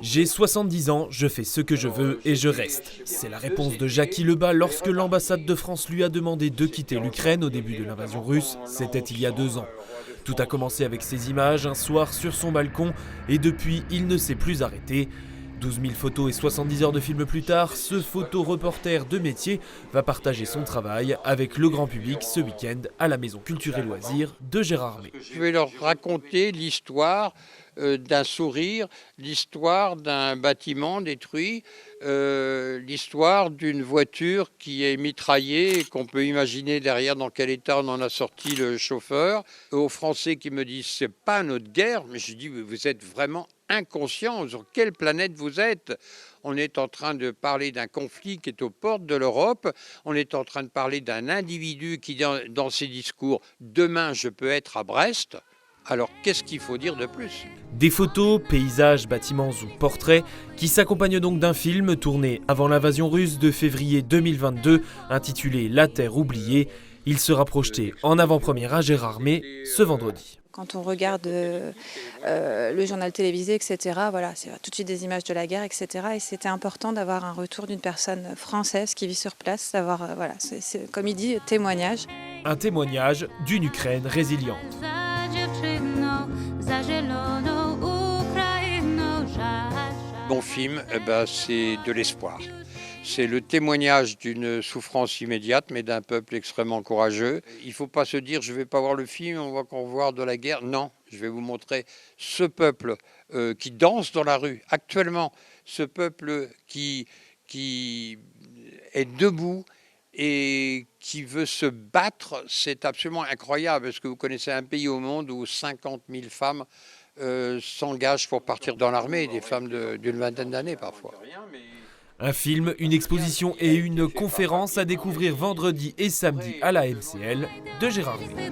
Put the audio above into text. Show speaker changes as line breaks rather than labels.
J'ai 70 ans, je fais ce que je veux et je reste. C'est la réponse de Jackie Lebas lorsque l'ambassade de France lui a demandé de quitter l'Ukraine au début de l'invasion russe. C'était il y a 2 ans. Tout a commencé avec ces images, un soir sur son balcon, et depuis, il ne s'est plus arrêté. 12 000 photos et 70 heures de film plus tard, ce photoreporter de métier va partager son travail avec le grand public ce week-end à la Maison Culture et Loisirs de Gérardmer.
Je vais leur raconter l'histoire d'un sourire, l'histoire d'un bâtiment détruit, l'histoire d'une voiture qui est mitraillée et qu'on peut imaginer derrière dans quel état on en a sorti le chauffeur. Aux Français qui me disent c'est pas notre guerre, mais je dis vous êtes vraiment inconscients, sur quelle planète vous êtes? On est en train de parler d'un conflit qui est aux portes de l'Europe, on est en train de parler d'un individu qui dans ses discours « demain je peux être à Brest », alors qu'est-ce qu'il faut dire de plus?
Des photos, paysages, bâtiments ou portraits qui s'accompagnent donc d'un film tourné avant l'invasion russe de février 2022 intitulé « La Terre oubliée ». Il sera projeté en avant-première à Gérardmer ce vendredi.
Quand on regarde le journal télévisé, etc., voilà, c'est tout de suite des images de la guerre, etc. Et c'était important d'avoir un retour d'une personne française qui vit sur place, d'avoir, voilà, c'est, comme il dit, témoignage.
Un témoignage d'une Ukraine résiliente.
Mon film, c'est de l'espoir. C'est le témoignage d'une souffrance immédiate, mais d'un peuple extrêmement courageux. Il ne faut pas se dire, je ne vais pas voir le film, on va qu'on voir de la guerre. Non, je vais vous montrer ce peuple qui danse dans la rue actuellement, ce peuple qui est debout et qui veut se battre. C'est absolument incroyable. Est-ce que vous connaissez un pays au monde où 50 000 femmes s'engagent pour partir dans l'armée, des femmes d'une vingtaine d'années parfois?
Un film, une exposition et une conférence à découvrir vendredi et samedi à la MCL de Gérardmer.